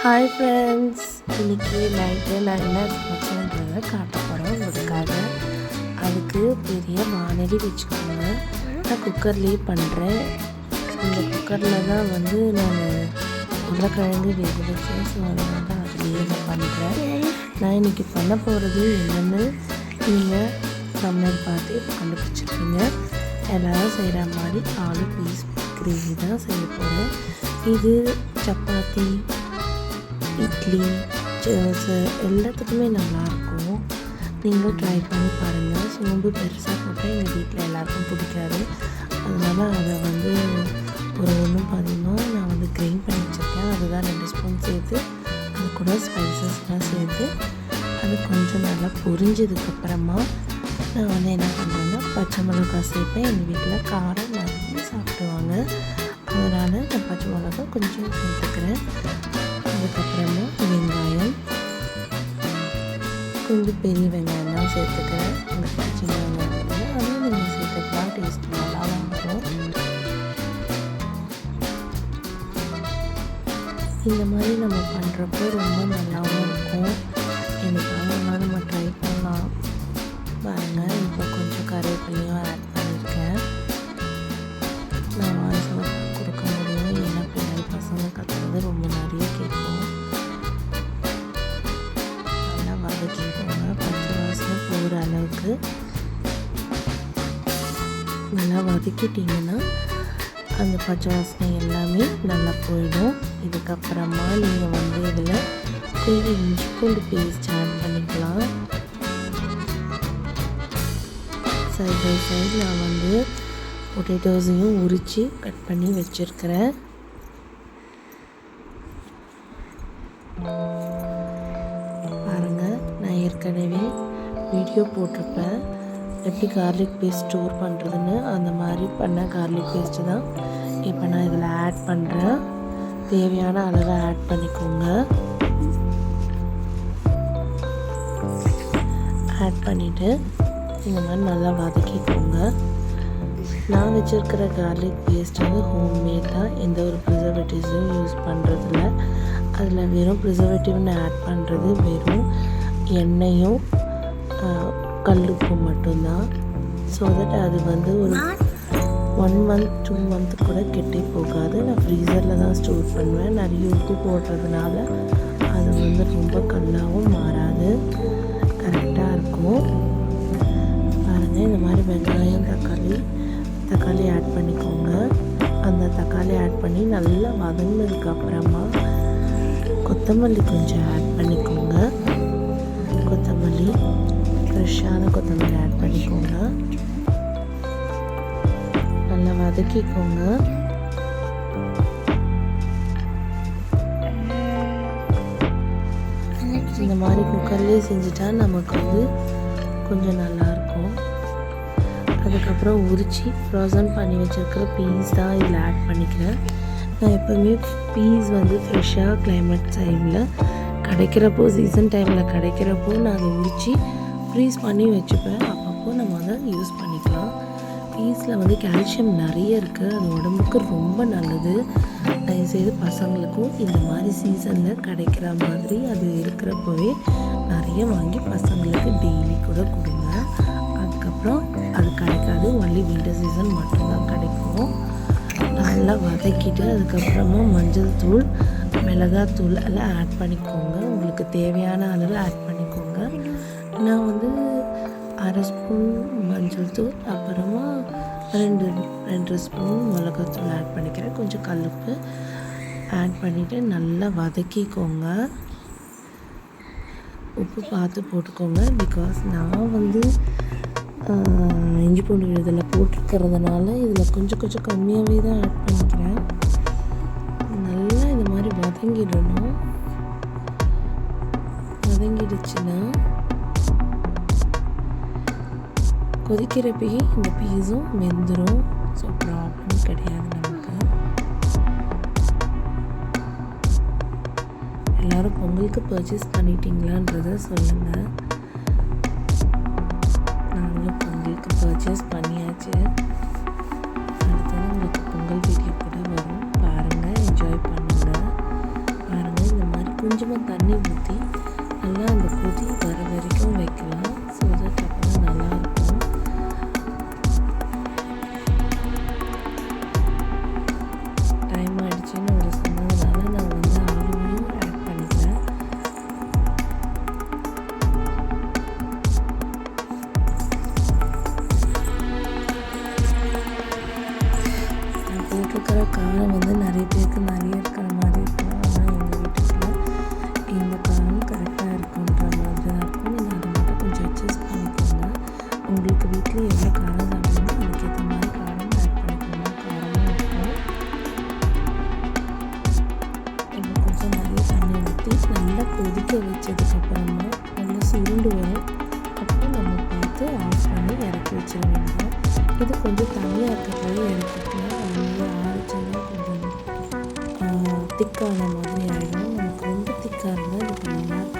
Hi friends, இன்றைக்கி night நான் என்ன சமைச்சேன்றதை காட்ட போகிறேன் உங்களுக்காக. அதுக்கு பெரிய வானொலி வச்சுக்கோங்க. நான் குக்கர்லேயே பண்ணுறேன். இந்த குக்கரில் தான் நான் உருளைக்கிழங்கு வேக வச்சேன். ஸோ அதனால அதுலேயே நான் பண்ணுறேன். நான் இன்றைக்கி பண்ண போகிறது என்னென்னு நீங்கள் சமையல் பார்த்து கண்டுபிடிச்சிருக்கீங்க. எல்லோரும் செய்கிற மாதிரி ஆலு பீஸ் கிரேவி தான் செய்ய போகிறேன். இது சப்பாத்தி, இட்லி, தோசை எல்லாத்துக்குமே நல்லாயிருக்கும். நீங்களும் ட்ரை பண்ணி பாருங்கள். சோம்பு பெருசாக போட்டால் எங்கள் வீட்டில் எல்லாருக்கும் பிடிக்காது. அதனால் அதை ஒரு 1/10 நான் கிரைண்ட் பண்ணி வச்சுருக்கேன். அதுதான் 2 ஸ்பூன் சேர்த்து அது கூட ஸ்பைசஸ்லாம் சேர்த்து அது கொஞ்சம் நல்லா பொரிஞ்சதுக்கப்புறமா நான் என்ன பண்ணுறேன்னா பச்சை மிளகாய் சேர்ப்பேன். எங்கள் வீட்டில் காரம் நிறைய சாப்பிடுவாங்க. அதனால் நான் பச்சை மிளகாய் கொஞ்சம் சேர்த்துக்கிறேன். அதுக்கப்புறமா வெங்காயம், கொஞ்சம் பெரிய வெங்காயம் தான் சேர்த்துக்கிறேன். இந்த சின்ன வெங்காயம் அதுவும் நீங்கள் சேர்த்துக்கலாம். டேஸ்ட் நல்லா இருக்கும். இந்த மாதிரி நம்ம பண்ணுறப்போ ரொம்ப நல்லாவும் இருக்கும். எனக்காக நம்ம ட்ரை பண்ணலாம் பாருங்கள். இப்போ கொஞ்சம் கருவேப்பிலையும் ஆட் பண்ணியிருக்கேன். நான் வாய்ஸ் கொடுக்க முடியும், ஏன்னா பின்னாடி பசங்க கற்றுறது ரொம்ப நிறைய கேட்கும். நல்லா வதக்கிக்கோங்க. பச்சை வாசனை போகிற அளவுக்கு நல்லா வதக்கிட்டிங்கன்னா அந்த பச்சை வாசனை எல்லாமே நல்லா போயிடும். இதுக்கப்புறமா நீங்கள் இதில் கொஞ்சம் இஞ்சி பூண்டு பேஸ்ட் ஆட் பண்ணிக்கலாம். சைட் பை சைட் நான் பொட்டேட்டோஸையும் உரித்து கட் பண்ணி வச்சுருக்கிறேன். பாருங்கள், நான் ஏற்கனவே வீடியோ போட்டிருப்பேன் எப்படி கார்லிக் பேஸ்ட் ஸ்டோர் பண்ணுறதுன்னு. அந்த மாதிரி பண்ண கார்லிக் பேஸ்ட்டு தான் இப்போ நான் இதில் ஆட் பண்ணுறேன். தேவையான அளவை ஆட் பண்ணிக்கோங்க. ஆட் பண்ணிவிட்டு இந்த மாதிரி நல்லா வதக்கிக்கோங்க. நான் வச்சுருக்கிற கார்லிக் பேஸ்ட் ஹோம்மேட் தான். எந்த ஒரு ப்ரிசர்வேட்டிவ்ஸும் யூஸ் பண்ணுறதில்ல. அதில் வெறும் ப்ரிசர்வேட்டிவ்னு ஆட் பண்ணுறது வெறும் எண்ணெயும் கல்லுப்பு மட்டும்தான். ஸோ தட் அது ஒரு 1 month 2 month கூட கெட்டே போகாது. நான் ஃப்ரீசரில் தான் ஸ்டோர் பண்ணுவேன். நிறைய உப்பு போடுறதுனால அது ரொம்ப கல்லாகவும் மாறாது, கரெக்டாக இருக்கும். பாருங்கள், இந்த மாதிரி வெங்காயம், தக்காளி ஆட் பண்ணிக்கோங்க. அந்த தக்காளி ஆட் பண்ணி நல்லா வதங்கினதுக்கப்புறமா கொத்தமல்லி கொஞ்சம் ஆட் பண்ணிக்கோங்க. கொத்தமல்லி, ஃப்ரெஷ்ஷான கொத்தமல்லி ஆட் பண்ணிக்கோங்க. நல்லா வதக்கிக்கோங்க. இந்த மாதிரி குக்கர்லேயே செஞ்சுட்டா நமக்கு கொஞ்சம் நல்லாயிருக்கும். அதுக்கப்புறம் உரித்து ஃப்ரோசன் பண்ணி வச்சுருக்கிற பீஸ் தான் இதில் ஆட் பண்ணிக்கிறேன். நான் எப்போவுமே பீஸ் ஃப்ரெஷ்ஷாக கிளைமேட் டைமில் கிடைக்கிறப்போ, சீசன் டைமில் கிடைக்கிறப்போ நான் அதை உரித்து ஃப்ரீஸ் பண்ணி வச்சுப்பேன். அப்பப்போ நம்ம அதை யூஸ் பண்ணிக்கலாம். பீஸில் கால்சியம் நிறைய இருக்குது. அது உடம்புக்கு ரொம்ப நல்லது. தயவுசெய்து பசங்களுக்கும் இந்த மாதிரி சீசனில் கிடைக்கிற மாதிரி அது இருக்கிறப்பவே நிறைய வாங்கி பசங்களுக்கு டெய்லி கூட கொடுங்க. அதுக்கப்புறம் அது கிடைக்காது, ஒன்லி வின்டர் சீசன் மட்டும்தான் கிடைக்கும். நல்லா வதக்கிட்டு அதுக்கப்புறமா மஞ்சள் தூள், மிளகாத்தூள் எல்லாம் ஆட் பண்ணிக்கோங்க. உங்களுக்கு தேவையான அளவு ஆட் பண்ணிக்கோங்க. நான் 1/2 ஸ்பூன் மஞ்சள் தூள், அப்புறமா 2 ஸ்பூன் மிளகாத்தூள் ஆட் பண்ணிக்கிறேன். கொஞ்சம் கல்லுப்பு ஆட் பண்ணிவிட்டு நல்லா வதக்கிக்கோங்க. உப்பு பார்த்து போட்டுக்கோங்க. பிகாஸ் நான் இஞ்சி பூண்டு இதில் போட்டிருக்கிறதுனால இதில் கொஞ்சம் கம்மியாகவே தான் ஆட் பண்ணிக்கிறேன். நல்லா இந்த மாதிரி வதங்கிடணும். வதங்கிடுச்சுன்னா கொதிக்கிறப்பயே இந்த பீஸும் வெந்துடும். ஸோ ப்ராப்ளம் கிடையாது நமக்கு. எல்லோரும் பொங்கலுக்கு பர்ச்சேஸ் பண்ணிட்டீங்களான்றதை சொல்லுங்கள். நாங்களும் பொங்கலுக்கு பர்ச்சேஸ் பண்ணியாச்சு. அடுத்தது உங்களுக்கு பொங்கல் வீடியோ கூட வரும். பாருங்கள், என்ஜாய் பண்ணுங்கள். பாருங்கள், இந்த மாதிரி கொஞ்சமாக தண்ணி ஊற்றி நல்லா அந்த கொதி வர வரைக்கும் வைக்கலாம். ஸோ தட் அப்போ தான் நல்லாயிருக்கும். டைம் ஆகிடுச்சின்னு ஒரு சொன்னதுனால நான் வந்து ஆலுவையும் ஆட் பண்ணிக்கிறேன். நான் போட்டிருக்கிற காரம் வந்து நிறைய பேருக்கு நிறைய இருக்கிற மாதிரி இருக்கலாம். ஆனால் எங்கள் வீட்டுக்குள்ள இந்த காரம் கரெக்டாக இருக்குன்ற மாதிரி தான் இருக்கும். நீங்கள் அதை மட்டும் கொஞ்சம் அட்ஜஸ்ட் பண்ணிக்கோங்க. உங்களுக்கு வீட்டில் எவ்வளோ காரம் சாப்பிடணுமோ அதுக்கேற்ற மாதிரி காரம் ஆட் பண்ணிக்கோங்க. காரமாக இருக்கும். இப்போ கொஞ்சம் நிறைய தண்ணி ஊற்றி நல்லா கொதிக்க வச்சதுக்கப்புறமா நல்லா சுருண்டு வரும். அப்போ நம்ம பார்த்து ஆஃப் பண்ணி இறக்கி வச்சிட வேண்டியது. இது கொஞ்சம் தண்ணியாக இருக்கிறப்பவே இறக்கிக்கலாம். அது ஆறிச்சுன்னா கொஞ்சம் திக்கான மாதிரி ஆகிடும். நமக்கு ரொம்ப திக்காக இருந்தால் இது கொஞ்சம்